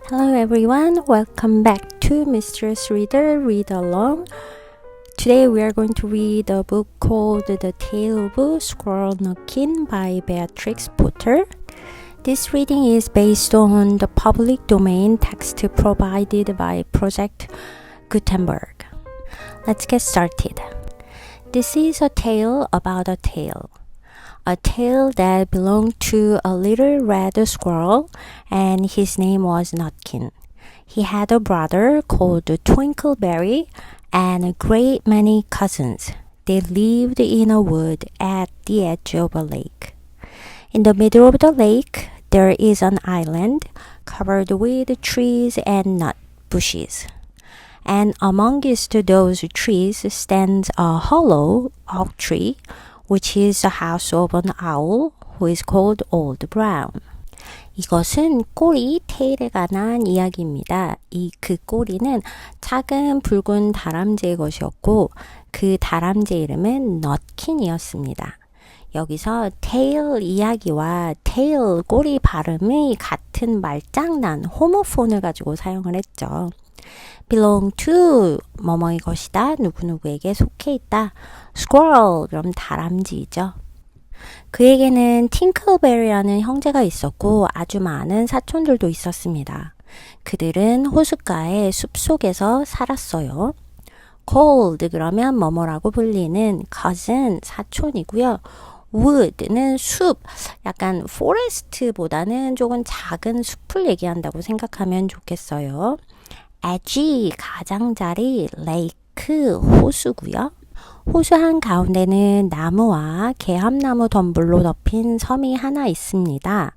Hello everyone, welcome back to Mistress Reader Read Along. Today we are going to read a book called The Tale of Squirrel Nukin by Beatrix Potter. This reading is based on the public domain text provided by Project Gutenberg. Let's get started. This is a tale about a tale. A tale that belonged to a little red squirrel, and his name was Nutkin. He had a brother called Twinkleberry and a great many cousins. They lived in a wood at the edge of a lake. In the middle of the lake, there is an island covered with trees and nut bushes. And amongst those trees stands a hollow oak tree, which is the house of an owl who is called Old Brown. 이것은 꼬리 테일에 관한 이야기입니다. 그 꼬리는 작은 붉은 다람쥐의 것이었고 그 다람쥐 이름은 넛킨이었습니다. 여기서 테일 이야기와 테일 꼬리 발음이 같은 말장난 호모폰을 가지고 사용을 했죠. belong to 뭐뭐의 것이다 누구누구에게 속해 있다 squirrel 그럼 다람쥐이죠. 그에게는 팅클베리라는 형제가 있었고 아주 많은 사촌들도 있었습니다. 그들은 호숫가의 숲속에서 살았어요. cold 그러면 뭐뭐라고 불리는 cousin 사촌이고요. wood는 숲, 약간 forest보다는 조금 작은 숲을 얘기한다고 생각하면 좋겠어요. edge 가장자리, lake 호수고요. 호수 한가운데는 나무와 개합나무 덤불로 덮인 섬이 하나 있습니다.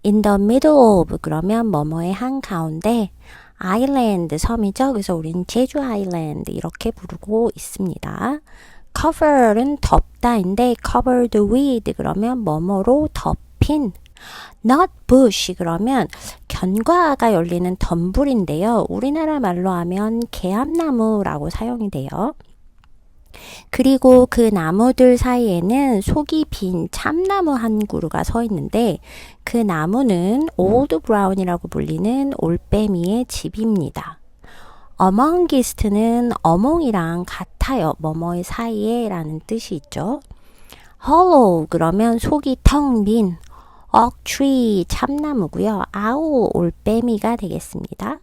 in the middle of 그러면 뭐뭐의 한가운데 island 섬이죠. 그래서 우린 제주 아일랜드 이렇게 부르고 있습니다. cover은 덮다인데 covered with 그러면 뭐뭐로 덮인 nut bush 그러면 견과가 열리는 덤불인데요. 우리나라 말로 하면 개합나무라고 사용이 돼요. 그리고 그 나무들 사이에는 속이 빈 참나무 한 그루가 서 있는데 그 나무는 Old Brown이라고 불리는 올빼미의 집입니다. amongst는 어몽이랑 같아요. 뭐뭐의 사이에 라는 뜻이 있죠. hollow 그러면 속이 텅 빈 oak tree 참나무고요. owl 올빼미가 되겠습니다.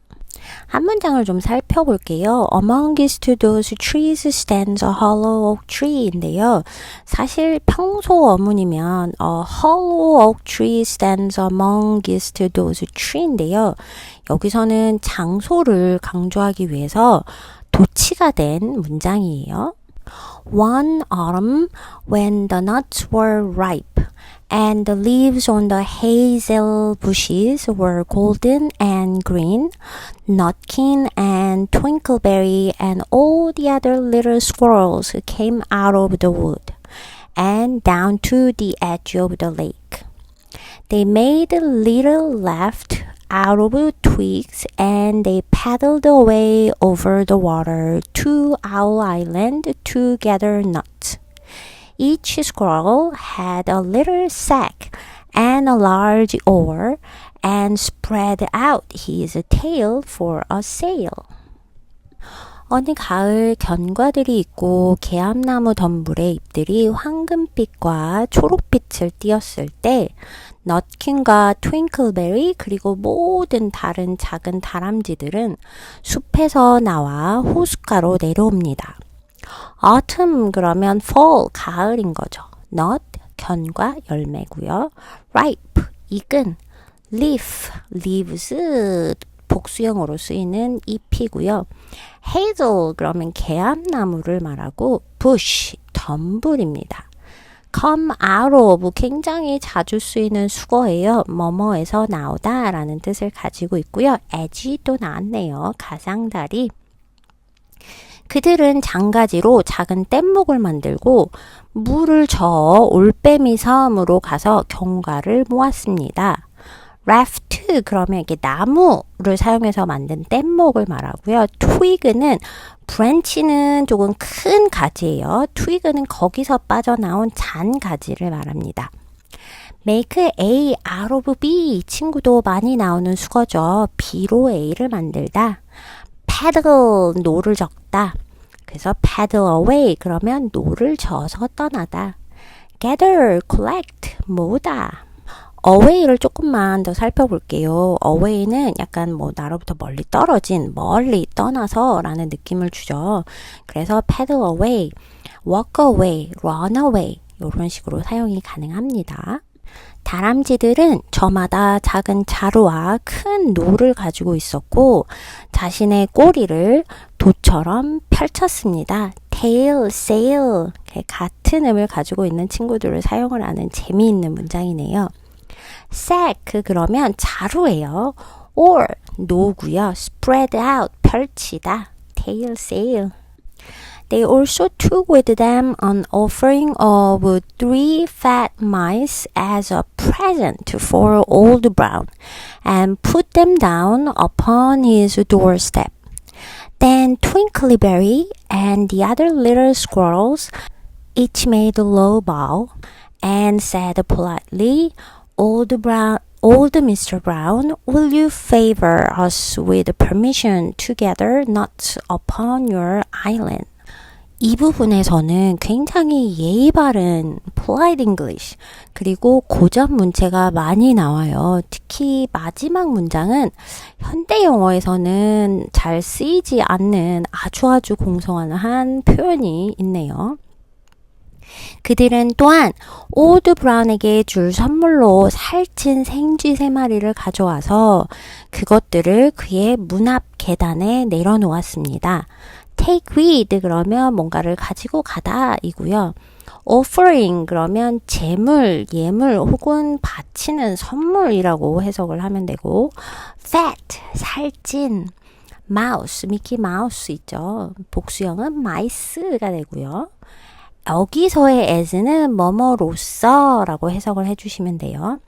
한 문장을 좀 살펴볼게요. Amongst those trees stands a hollow oak tree인데요. 사실 평소 어문이면 a hollow oak tree stands amongst those tree인데요. 여기서는 장소를 강조하기 위해서 도치가 된 문장이에요. One autumn when the nuts were ripe and the leaves on the hazel bushes were golden and green, Nutkin and Twinkleberry and all the other little squirrels came out of the wood and down to the edge of the lake. They made a little raft out of twigs and they paddled away over the water to Owl Island to gather nuts. Each squirrel had a little sack and a large oar and spread out his tail for a sail. 어느 가을 견과들이 있고 개합나무 덤불의 잎들이 황금빛과 초록빛을 띄었을 때 넛킨과 트윙클베리 그리고 모든 다른 작은 다람쥐들은 숲에서 나와 호숫가로 내려옵니다. autumn 그러면 fall 가을인 거죠. nut 견과 열매고요. ripe 익은 leaf leaves 복수형으로 쓰이는 잎이고요. hazel 그러면 개합나무를 말하고 bush 덤불입니다. come out of 굉장히 자주 쓰이는 수거예요. 뭐뭐에서 나오다 라는 뜻을 가지고 있고요. edge 또 나왔네요. 가장다리. 그들은 장가지로 작은 뗏목을 만들고 물을 저어 올빼미 섬으로 가서 견과를 모았습니다. raft 그러면 이게 나무를 사용해서 만든 뗏목을 말하고요. twig는 branch는 조금 큰 가지예요. twig는 거기서 빠져나온 잔 가지를 말합니다. make A out of B 이 친구도 많이 나오는 수거죠. B로 A를 만들다. paddle 노를 적다. 그래서 paddle away 그러면 노를 저어서 떠나다. gather, collect 모으다. away를 조금만 더 살펴볼게요. away는 약간 뭐 나로부터 멀리 떨어진, 멀리 떠나서 라는 느낌을 주죠. 그래서 paddle away, walk away, run away 이런 식으로 사용이 가능합니다. 다람쥐들은 저마다 작은 자루와 큰 노를 가지고 있었고 자신의 꼬리를 도처럼 펼쳤습니다. tail, sail 같은 음을 가지고 있는 친구들을 사용을 하는 재미있는 문장이네요. sack 그러면 자루예요. or 노고요. spread out 펼치다. tail, sail. They also took with them an offering of 3 fat mice as a present for Old Brown, and put them down upon his doorstep. Then Twinkleberry and the other little squirrels each made a low bow and said politely, Old Mr. Brown, will you favor us with permission to gather nuts upon your island? 이 부분에서는 굉장히 예의 바른 polite English 그리고 고전 문체가 많이 나와요. 특히 마지막 문장은 현대 영어에서는 잘 쓰이지 않는 아주 공손한 표현이 있네요. 그들은 또한 오드 브라운에게 줄 선물로 살찐 생쥐 3마리를 가져와서 그것들을 그의 문 앞 계단에 내려놓았습니다. take with 그러면 뭔가를 가지고 가다 이고요. offering 그러면 재물, 예물 혹은 바치는 선물이라고 해석을 하면 되고 fat, 살찐, mouse, 미키 마우스 있죠. 복수형은 mice가 되고요. 여기서의 as는 뭐뭐로써 라고 해석을 해주시면 돼요.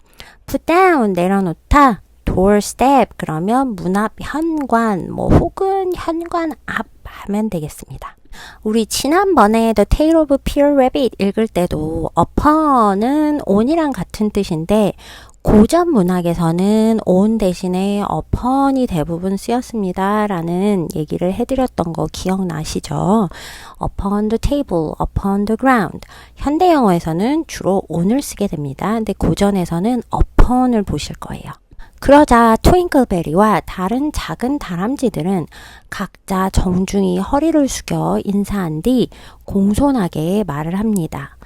put down, 내려놓다. doorstep, 그러면 문 앞 현관, 뭐 혹은 현관 앞 하면 되겠습니다. 우리 지난번에 The Tale of Peter Rabbit 읽을 때도 upon은 on이랑 같은 뜻인데 고전 문학에서는 on 대신에 upon이 대부분 쓰였습니다 라는 얘기를 해드렸던 거 기억나시죠? upon the table, upon the ground. 현대 영어에서는 주로 on을 쓰게 됩니다. 근데 고전에서는 upon을 보실 거예요. 그러자 트윙클베리와 다른 작은 다람쥐들은 각자 정중히 허리를 숙여 인사한 뒤 공손하게 말을 합니다.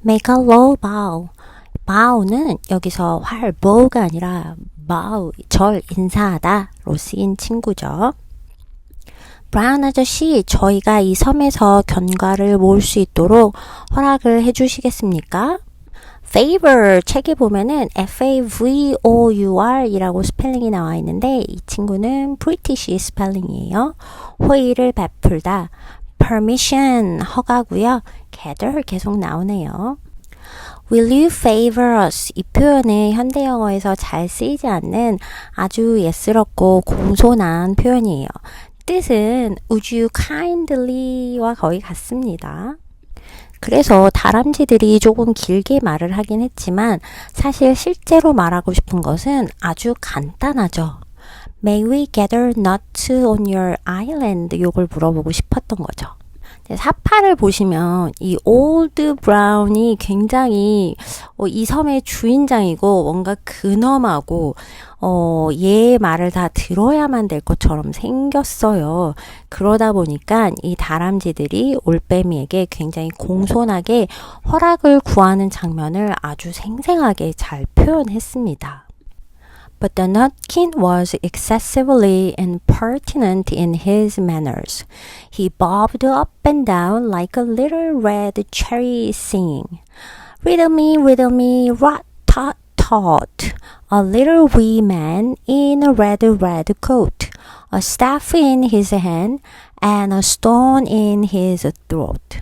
Make a low bow. bow는 여기서 bow가 아니라 bow, 절 인사하다로 쓰인 친구죠. 브라운 아저씨, 저희가 이 섬에서 견과를 모을 수 있도록 허락을 해주시겠습니까? favor 책에 보면은 F-A-V-O-U-R 이라고 스펠링이 나와 있는데 이 친구는 브리티시 스펠링이에요. 호의를 베풀다. permission 허가고요. gather 계속 나오네요. Will you favor us? 이 표현은 현대 영어에서 잘 쓰이지 않는 아주 예스럽고 공손한 표현이에요. 뜻은 would you kindly와 거의 같습니다. 그래서 다람쥐들이 조금 길게 말을 하긴 했지만 사실 실제로 말하고 싶은 것은 아주 간단하죠. May we gather nuts on your island? 요걸 물어보고 싶었던 거죠. 사파를 보시면 이 올드 브라운이 굉장히 이 섬의 주인장이고 뭔가 근엄하고 얘의 말을 다 들어야만 될 것처럼 생겼어요. 그러다 보니까 이 다람쥐들이 올빼미에게 굉장히 공손하게 허락을 구하는 장면을 아주 생생하게 잘 표현했습니다. But the Nutkin was excessively impertinent in his manners. He bobbed up and down like a little red cherry, singing, riddle me, rat-tat-tat, a little wee man in a red coat, a staff in his hand, and a stone in his throat.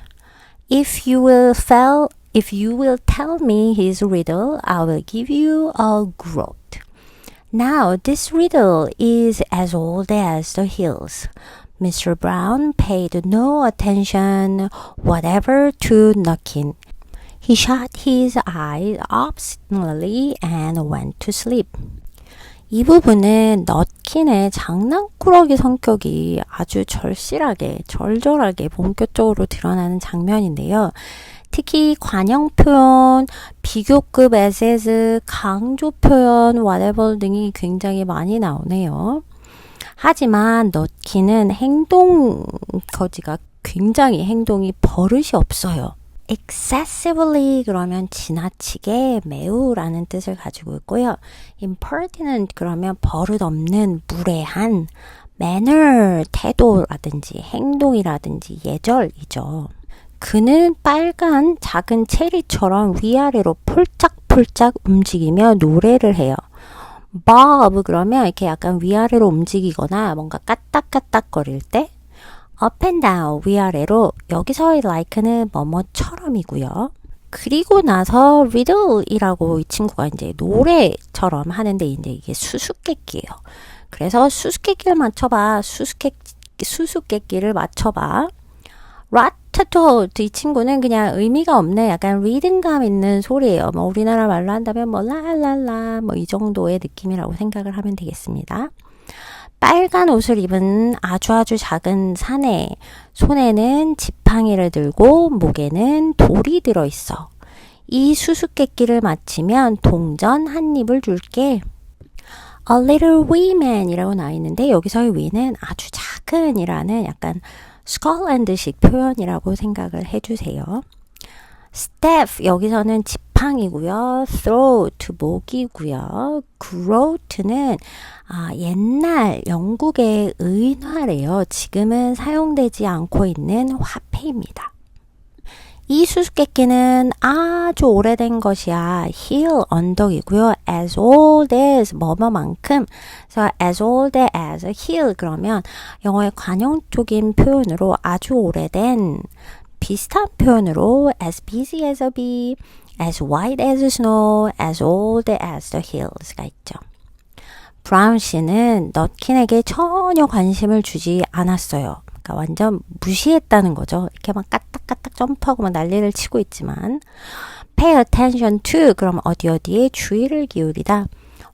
If you will tell me his riddle, I will give you a groat. Now this riddle is as old as the hills. Mr. Brown paid no attention whatever to Nutkin. He shut his eyes obstinately and went to sleep. 이 부분은 넛킨의 장난꾸러기 성격이 아주 절절하게 본격적으로 드러나는 장면인데요. 특히 관형 표현, 비교급 에세스, 강조 표현, whatever 등이 굉장히 많이 나오네요. 하지만 넛킨은 행동거지가 굉장히 행동이 버릇이 없어요. excessively 그러면 지나치게 매우라는 뜻을 가지고 있고요. impertinent 그러면 버릇없는 무례한 manner 태도라든지 행동이라든지 예절이죠. 그는 빨간 작은 체리처럼 위아래로 폴짝폴짝 움직이며 노래를 해요. bob 그러면 이렇게 약간 위아래로 움직이거나 뭔가 까딱까딱거릴 때 up and down 위아래로 여기서의 like는 뭐뭐처럼이고요. 그리고 나서 riddle이라고 이 친구가 이제 노래처럼 하는데 이제 이게 수수께끼예요. 그래서 수수께끼를 맞춰봐. 수수께끼를 맞춰봐. 라타토 이 친구는 그냥 의미가 없는 약간 리듬감 있는 소리예요. 뭐 우리나라 말로 한다면 뭐 라라라 뭐 이 정도의 느낌이라고 생각을 하면 되겠습니다. 빨간 옷을 입은 아주 작은 사내, 손에는 지팡이를 들고 목에는 돌이 들어있어. 이 수수께끼를 마치면 동전 한 입을 줄게. A little wee man 이라고 나와 있는데 여기서의 wee는 아주 작은 이라는 약간 스콜랜드식 표현이라고 생각을 해주세요. staff 여기서는 지팡이고요. throat 목이고요. groat는 옛날 영국의 은화래요. 지금은 사용되지 않고 있는 화폐입니다. 이 수수께끼는 아주 오래된 것이야. hill 언덕이고요. as old as 뭐뭐만큼. 그래서 as old as hill 그러면 영어의 관용적인 표현으로 아주 오래된 비슷한 표현으로 as busy as a bee, as white as snow, as old as the hills가 있죠. 브라운 씨는 넛킨에게 전혀 관심을 주지 않았어요. 그러니까 완전 무시했다는 거죠. 이렇게 막 까딱까딱 점프하고 막 난리를 치고 있지만 pay attention to 그럼 어디에 주의를 기울이다.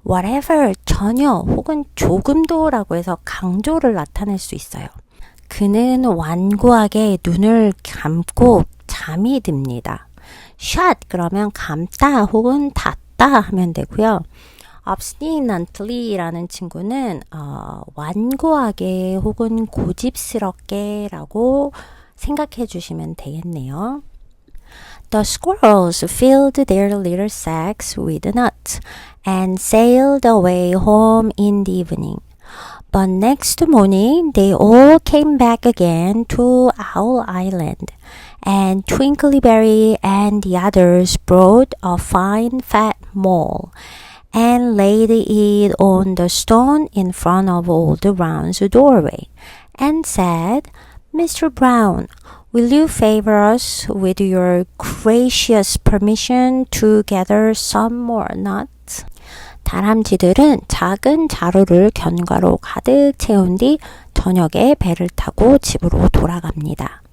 whatever 전혀 혹은 조금도라고 해서 강조를 나타낼 수 있어요. 그는 완고하게 눈을 감고 잠이 듭니다. shut 그러면 감다 혹은 닫다 하면 되고요. obstinately 라는 친구는 완고하게 혹은 고집스럽게 라고 생각해 주시면 되겠네요. The squirrels filled their little sacks with nuts and sailed away home in the evening. But next morning they all came back again to Owl Island, and Twinkleberry and the others brought a fine fat mole and laid it on the stone in front of Old Brown's doorway, and said, Mr. Brown, will you favor us with your gracious permission to gather some more nuts? 다람쥐들은 작은 자루를 견과로 가득 채운 뒤 저녁에 배를 타고 집으로 돌아갑니다.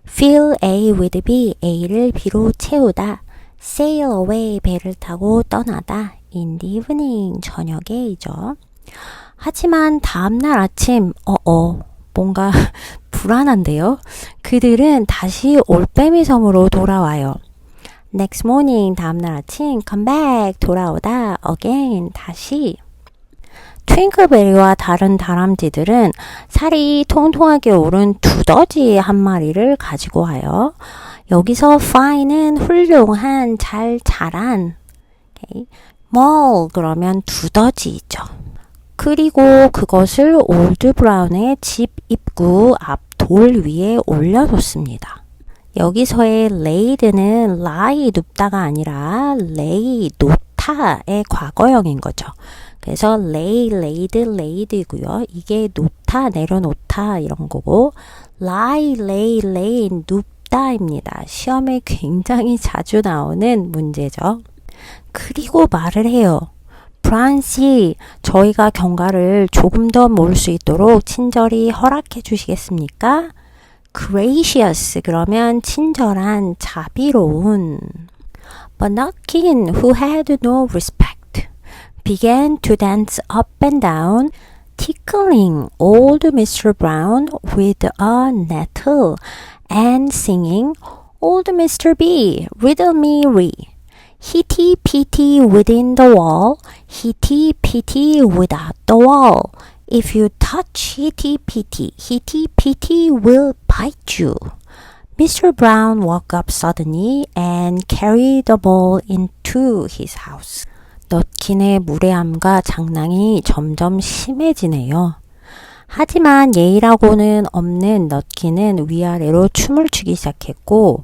Fill A with B, A를 B로 채우다. Sail away, 배를 타고 떠나다. In the evening, 저녁에이죠. 하지만 다음날 아침, 뭔가 불안한데요. 그들은 다시 올빼미 섬으로 돌아와요. Next morning, 다음날 아침, come back, 돌아오다, again, 다시. 트윙클베리와 다른 다람쥐들은 살이 통통하게 오른 두더지 한 마리를 가지고 와요. 여기서 fine은 훌륭한, 잘 자란. Okay. mole 그러면 두더지죠. 그리고 그것을 올드 브라운의 집 입구 앞 돌 위에 올려놓습니다. 여기서의 laid는 lie 눕다가 아니라 lay 놓다의 과거형인 거죠. 그래서 lay, laid, laid이고요. 이게 놓다, 내려놓다 이런 거고 lie, lay, lay, 눕다입니다. 시험에 굉장히 자주 나오는 문제죠. 그리고 말을 해요. 브라운 씨, 저희가 견과를 조금 더 모을 수 있도록 친절히 허락해 주시겠습니까? gracious 그러면 친절한, 자비로운. But Nutkin, who had no respect, began to dance up and down, tickling old Mr. Brown with a nettle and singing, Old Mr. B, riddle me ree. Hitty-pitty within the wall, hitty-pitty without the wall. If you touch hitty-pitty, hitty-pitty will bite you. Mr. Brown woke up suddenly and carried the ball into his house. 넛킨의 무례함과 장난이 점점 심해지네요. 하지만 예의라고는 없는 넛킨은 위아래로 춤을 추기 시작했고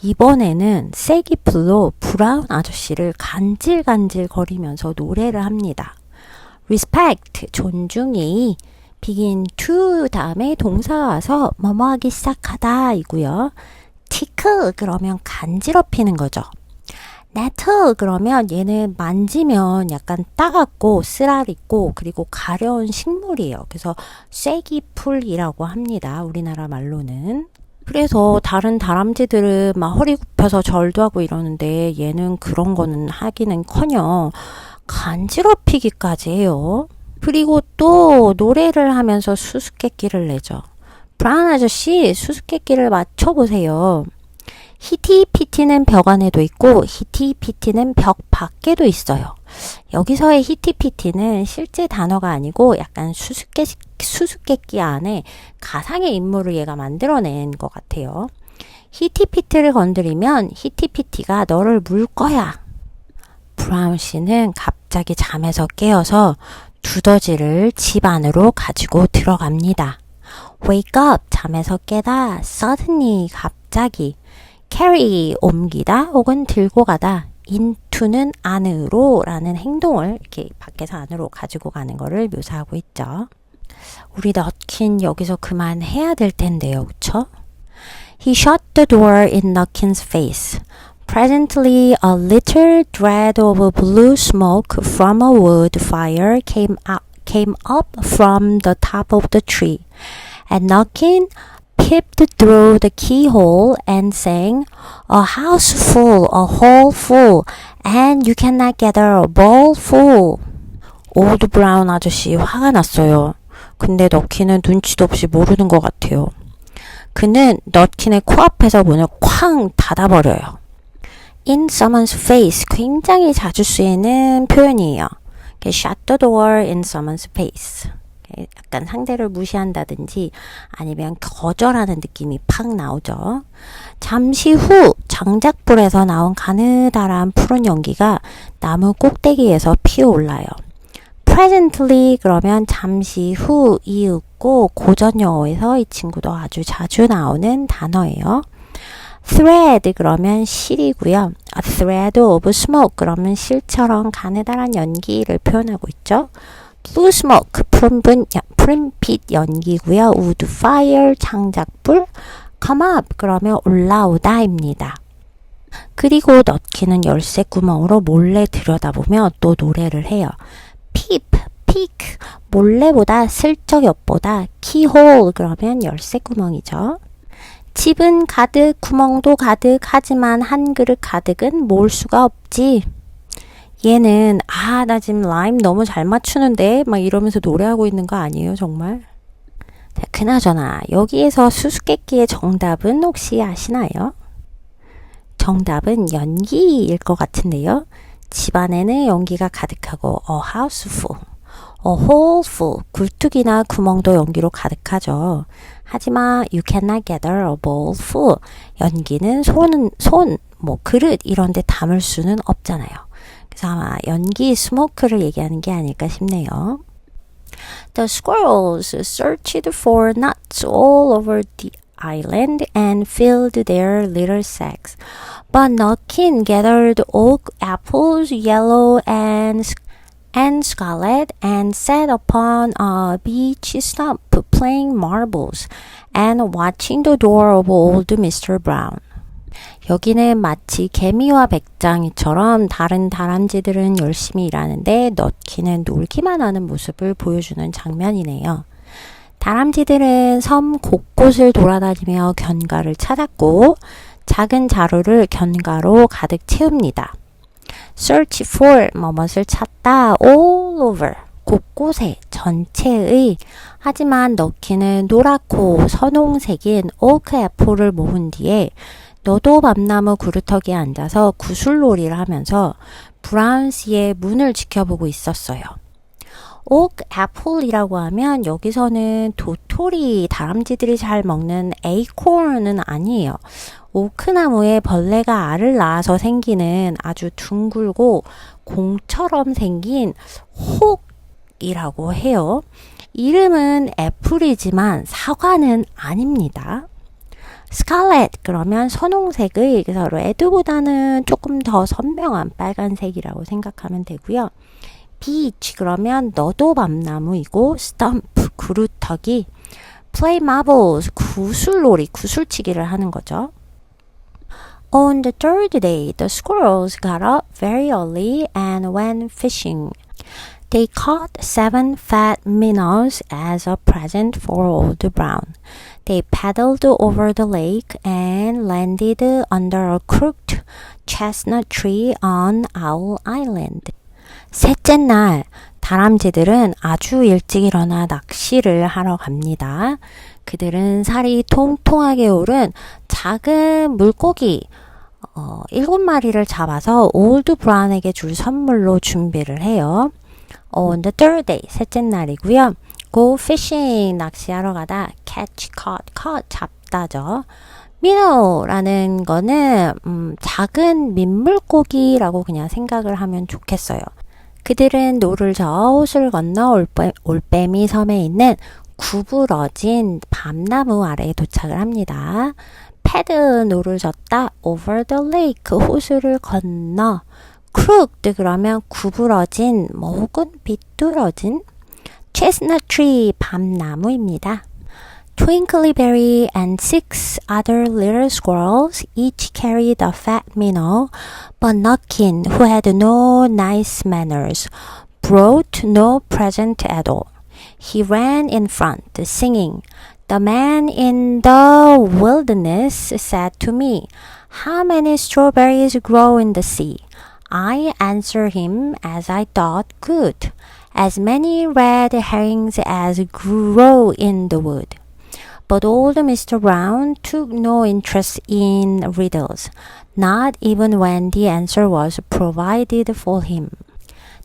이번에는 쐐기풀로 브라운 아저씨를 간질간질 거리면서 노래를 합니다. respect, 존중, 예의, begin to 다음에 동사가 와서 뭐뭐하기 시작하다 이고요. tickle 그러면 간지럽히는 거죠. nettle 그러면 얘는 만지면 약간 따갑고 쓰라리고 그리고 가려운 식물이에요. 그래서 쐐기풀이라고 합니다. 우리나라 말로는. 그래서 다른 다람쥐들은 막 허리 굽혀서 절도 하고 이러는데 얘는 그런 거는 하기는커녕 간지럽히기까지 해요. 그리고 또 노래를 하면서 수수께끼를 내죠. 브라운 아저씨 수수께끼를 맞춰보세요. 히티피티는 벽 안에도 있고 히티피티는 벽 밖에도 있어요. 여기서의 히티피티는 실제 단어가 아니고 약간 수수께끼 안에 가상의 인물을 얘가 만들어낸 것 같아요. 히티피티를 건드리면 히티피티가 너를 물 거야. 브라운 씨는 갑자기 잠에서 깨어서 두더지를 집 안으로 가지고 들어갑니다. Wake up, 잠에서 깨다. Suddenly, 갑자기. Carry, 옮기다 혹은 들고 가다. Into는 안으로 라는 행동을 이렇게 밖에서 안으로 가지고 가는 거를 묘사하고 있죠. 우리 넛킨 여기서 그만해야 될 텐데요. 그쵸? He shut the door in Nutkin's face. Presently, a little thread of blue smoke from a wood fire came up from the top of the tree, and Nutkin peeped through the keyhole and sang, "A house full, a hole full, and you cannot gather a ball full." 올드 브라운 아저씨 화가 났어요. 근데 넛킨은 눈치도 없이 모르는 것 같아요. 그는 넛킨의 코앞에서 문을 쾅 닫아버려요. In someone's face, 굉장히 자주 쓰이는 표현이에요. shut the door in someone's face. 약간 상대를 무시한다든지 아니면 거절하는 느낌이 팍 나오죠. 잠시 후 장작불에서 나온 가느다란 푸른 연기가 나무 꼭대기에서 피어올라요. Presently 그러면 잠시 후 이윽고 고전 영어에서 이 친구도 아주 자주 나오는 단어예요. Thread 그러면 실이고요. A thread of smoke 그러면 실처럼 가느다란 연기를 표현하고 있죠. Blue smoke 푸른빛 연기고요. Wood fire 장작불 come up 그러면 올라오다입니다. 그리고 넛킨은 열쇠 구멍으로 몰래 들여다보며 또 노래를 해요. Peep, peek 몰래보다 슬쩍 엿보다 keyhole 그러면 열쇠 구멍이죠. 집은 가득, 구멍도 가득, 하지만 한 그릇 가득은 모을 수가 없지. 얘는 나 지금 라임 너무 잘 맞추는데 막 이러면서 노래하고 있는 거 아니에요 정말? 자, 그나저나 여기에서 수수께끼의 정답은 혹시 아시나요? 정답은 연기일 것 같은데요. 집안에는 연기가 가득하고 a house full, a hole full, 굴뚝이나 구멍도 연기로 가득하죠. 하지만 you cannot gather a bowl full, 연기는 그릇 이런 데 담을 수는 없잖아요. 그래서 아마 연기 스모크를 얘기하는 게 아닐까 싶네요. The squirrels searched for nuts all over the island and filled their little sacks. But Nutkin gathered oak apples, yellow and scarlet, and sat upon a beech stump playing marbles and watching the door of old Mr. Brown. 여기는 마치 개미와 백장이처럼 다른 다람쥐들은 열심히 일하는데 넛킨은 놀기만 하는 모습을 보여주는 장면이네요. 다람쥐들은 섬 곳곳을 돌아다니며 견과를 찾았고 작은 자루를 견과로 가득 채웁니다. search for 뭐뭇을 찾다 all over 곳곳에 전체의 하지만 너키는 노랗고 선홍색인 오크 애플을 모은 뒤에 너도 밤나무 구루터기에 앉아서 구슬놀이를 하면서 브라운씨의 문을 지켜보고 있었어요. 오크 애플이라고 하면 여기서는 도토리 다람쥐들이 잘 먹는 에이코르는 아니에요. 오크나무에 벌레가 알을 낳아서 생기는 아주 둥글고 공처럼 생긴 혹이라고 해요. 이름은 애플이지만 사과는 아닙니다. 스칼렛 그러면 선홍색의 그래서 레드보다는 조금 더 선명한 빨간색이라고 생각하면 되고요. 비치 그러면 너도 밤나무이고 스탬프 구루터기 play marbles 구슬놀이 구슬치기를 하는 거죠. On the third day, the squirrels got up very early and went fishing. They caught 7 fat minnows as a present for Old Brown. They paddled over the lake and landed under a crooked chestnut tree on Owl Island. 셋째 날, 다람쥐들은 아주 일찍 일어나 낚시를 하러 갑니다. 그들은 살이 통통하게 오른 작은 물고기 7마리를 잡아서 올드 브라운에게 줄 선물로 준비를 해요. On the third day, 셋째 날이고요. Go fishing, 낚시하러 가다. Catch, caught, 잡다죠. Minnow라는 거는 작은 민물고기라고 그냥 생각을 하면 좋겠어요. 그들은 노를 저어 호수를 건너 올빼미 섬에 있는 구부러진 밤나무 아래에 도착을 합니다. 패드 노를 젓다 over the lake 호수를 건너 crooked 그러면 구부러진 혹은 비뚤어진 chestnut tree 밤나무입니다. Twinkleberry and 6 other little squirrels each carried a fat minnow, but Nutkin, who had no nice manners, brought no present at all. He ran in front, singing, "The man in the wilderness said to me, 'How many strawberries grow in the sea?' I answered him as I thought good, 'As many red herrings as grow in the wood.' But old Mr. Brown took no interest in riddles, not even when the answer was provided for him.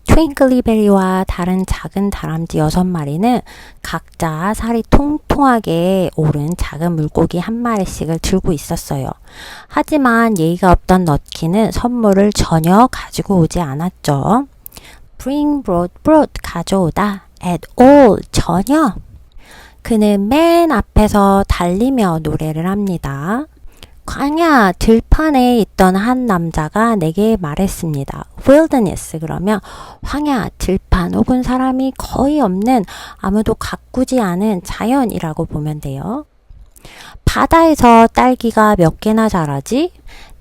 트윙클리베리와 다른 작은 다람쥐 6마리는 각자 살이 통통하게 오른 작은 물고기 한 마리씩을 들고 있었어요. 하지만 예의가 없던 넛키는 선물을 전혀 가지고 오지 않았죠. Bring, brought, 가져오다. At all, 전혀. 그는 맨 앞에서 달리며 노래를 합니다. 광야 들판에 있던 한 남자가 내게 말했습니다. wilderness 그러면 황야, 들판 혹은 사람이 거의 없는 아무도 가꾸지 않은 자연이라고 보면 돼요. 바다에서 딸기가 몇 개나 자라지?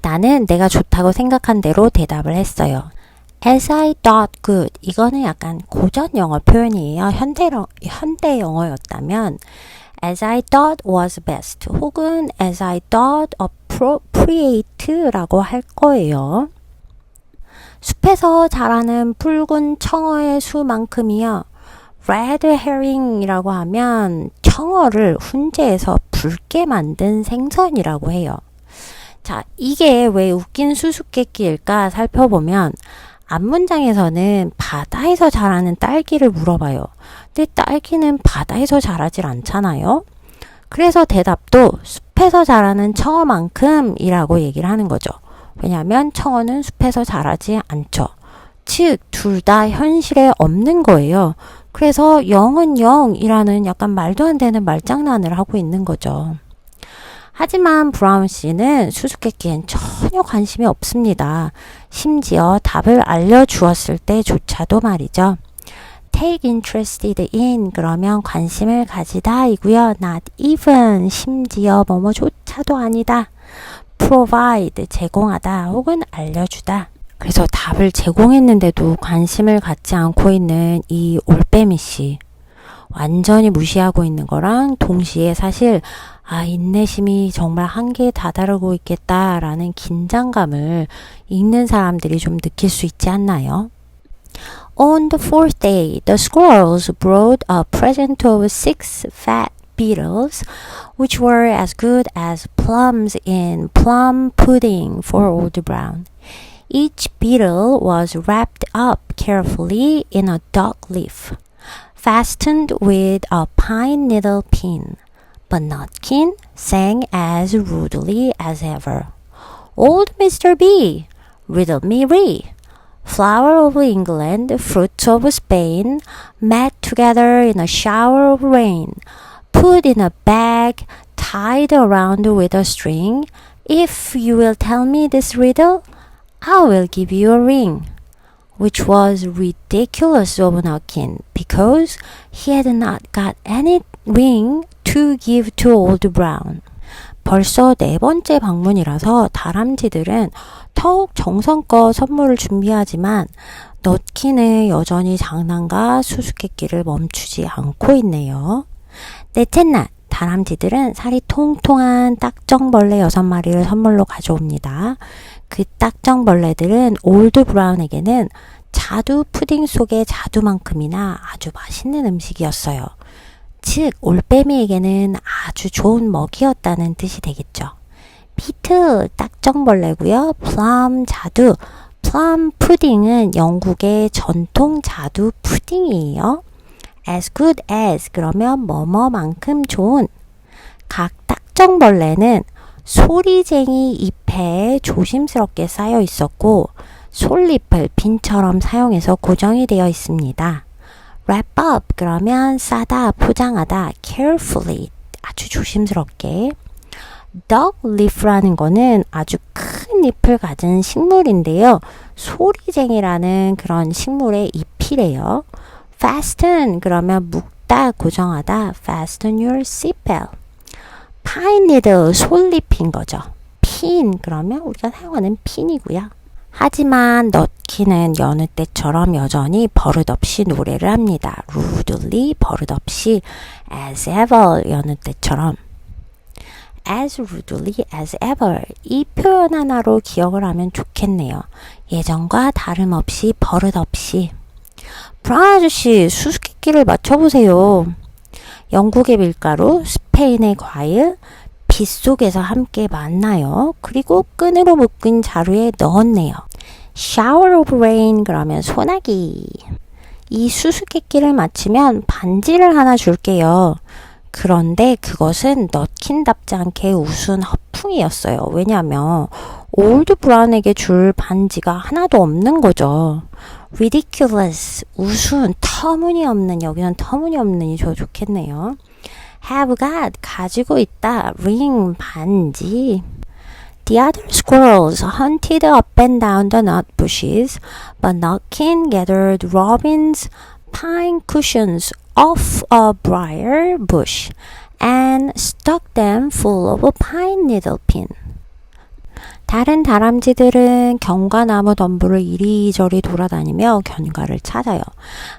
나는 내가 좋다고 생각한 대로 대답을 했어요. As I thought good. 이거는 약간 고전 영어 표현이에요. 현대 영어였다면 As I thought was best 혹은 As I thought appropriate라고 할 거예요. 숲에서 자라는 붉은 청어의 수만큼이요. Red herring이라고 하면 청어를 훈제해서 붉게 만든 생선이라고 해요. 자, 이게 왜 웃긴 수수께끼일까 살펴보면 앞문장에서는 바다에서 자라는 딸기를 물어봐요. 근데 딸기는 바다에서 자라질 않잖아요. 그래서 대답도 숲에서 자라는 청어만큼이라고 얘기를 하는 거죠. 왜냐하면 청어는 숲에서 자라지 않죠. 즉, 둘 다 현실에 없는 거예요. 그래서 0은 0이라는 약간 말도 안 되는 말장난을 하고 있는 거죠. 하지만 브라운 씨는 수수께끼엔 전혀 관심이 없습니다. 심지어 답을 알려주었을 때조차도 말이죠. Take interested in 그러면 관심을 가지다 이고요. Not even 심지어 뭐뭐조차도 아니다. Provide 제공하다 혹은 알려주다. 그래서 답을 제공했는데도 관심을 갖지 않고 있는 이 올빼미 씨. 완전히 무시하고 있는 거랑 동시에 사실 인내심이 정말 한계에 다다르고 있겠다라는 긴장감을 읽는 사람들이 좀 느낄 수 있지 않나요? On the fourth day, the squirrels brought a present of 6 fat beetles, which were as good as plums in plum pudding for Old Brown. Each beetle was wrapped up carefully in a dock leaf, fastened with a pine needle pin. But Nutkin sang as rudely as ever. Old Mr. B, riddle me ree. Flower of England, fruits of Spain, met together in a shower of rain, put in a bag, tied around with a string. If you will tell me this riddle, I will give you a ring. Which was ridiculous of Nutkin, because he had not got any ring to give to Old Brown. 벌써 4번째 방문이라서 다람쥐들은 더욱 정성껏 선물을 준비하지만 넛킨은 여전히 장난과 수수께끼를 멈추지 않고 있네요. 넷째 날, 다람쥐들은 살이 통통한 딱정벌레 6마리를 선물로 가져옵니다. 그 딱정벌레들은 올드 브라운에게는 자두 푸딩 속의 자두만큼이나 아주 맛있는 음식이었어요. 즉, 올빼미에게는 아주 좋은 먹이였다는 뜻이 되겠죠. 피트, 딱정벌레고요. 플럼, 자두. 플럼 푸딩은 영국의 전통 자두 푸딩이에요. as good as, 그러면 뭐뭐만큼 좋은. 각 딱정벌레는 소리쟁이 잎에 조심스럽게 쌓여 있었고 솔잎을 핀처럼 사용해서 고정이 되어 있습니다. wrap up, 그러면 싸다, 포장하다, carefully, 아주 조심스럽게. dock leaf라는 거는 아주 큰 잎을 가진 식물인데요. 소리쟁이라는 그런 식물의 잎이래요. fasten, 그러면 묶다, 고정하다, fasten your seatbelt. pine needle, 솔잎인 거죠. pin, 그러면 우리가 사용하는 핀이고요. 하지만 넛킨은 여느 때처럼 여전히 버릇없이 노래를 합니다. rudely, 버릇없이, as ever, 여느 때처럼. as rudely as ever. 이 표현 하나로 기억을 하면 좋겠네요. 예전과 다름없이, 버릇없이. 브라운 아저씨, 수수께끼를 맞춰보세요. 영국의 밀가루, 스페인의 과일, 빗속에서 함께 만나요. 그리고 끈으로 묶은 자루에 넣었네요. shower of rain, 그러면 소나기. 이 수수께끼를 맞히면 반지를 하나 줄게요. 그런데 그것은 넛킨답지 않게 우스운 허풍이었어요. 왜냐하면 올드 브라운에게 줄 반지가 하나도 없는 거죠. ridiculous, 우스운, 터무니없는, 여기는 터무니없는이 좋겠네요. have got, 가지고 있다, ring, 반지. The other squirrels hunted up and down the nut bushes, but Nutkin gathered robin's pine cushions off a briar bush and stuck them full of a pine needle pin. 다른 다람쥐들은 견과나무 덤불을 이리저리 돌아다니며 견과를 찾아요.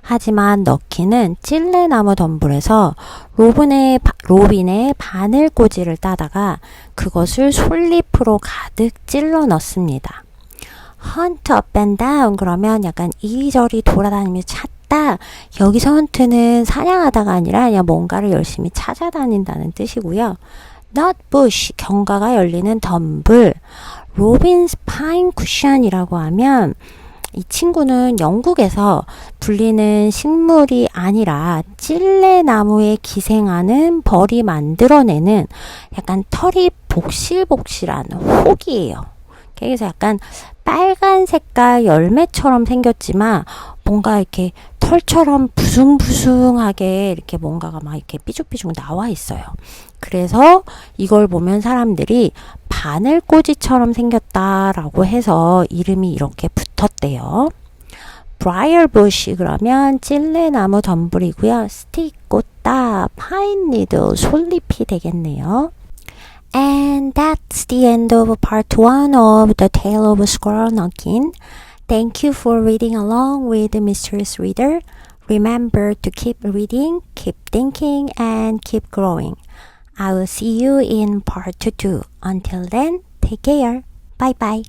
하지만 넛킨은 찔레나무 덤불에서 로빈의 바늘꽂이를 따다가 그것을 솔잎으로 가득 찔러 넣습니다. hunt up and down, 그러면 약간 이리저리 돌아다니며 찾다. 여기서 hunt는 사냥하다가 아니라 그냥 뭔가를 열심히 찾아다닌다는 뜻이고요. nut bush, 견과가 열리는 덤불. 로빈스 파인 쿠션이라고 하면 이 친구는 영국에서 불리는 식물이 아니라 찔레나무에 기생하는 벌이 만들어내는 약간 털이 복실복실한 혹이에요. 그래서 약간 빨간 색깔 열매처럼 생겼지만 뭔가 이렇게 털처럼 부숭부숭하게 이렇게 뭔가가 막 이렇게 삐죽삐죽 나와 있어요. 그래서 이걸 보면 사람들이 바늘꽂이처럼 생겼다라고 해서 이름이 이렇게 붙었대요. briar bush, 그러면 찔레나무 덤불이고요. stick, 꽂다, pine needle, 솔잎이 되겠네요. And that's the end of part 1 of The Tale of Squirrel Nutkin. Thank you for reading along with Mysterious Reader. Remember to keep reading, keep thinking, and keep growing. I will see you in part 2. Until then, take care. Bye bye.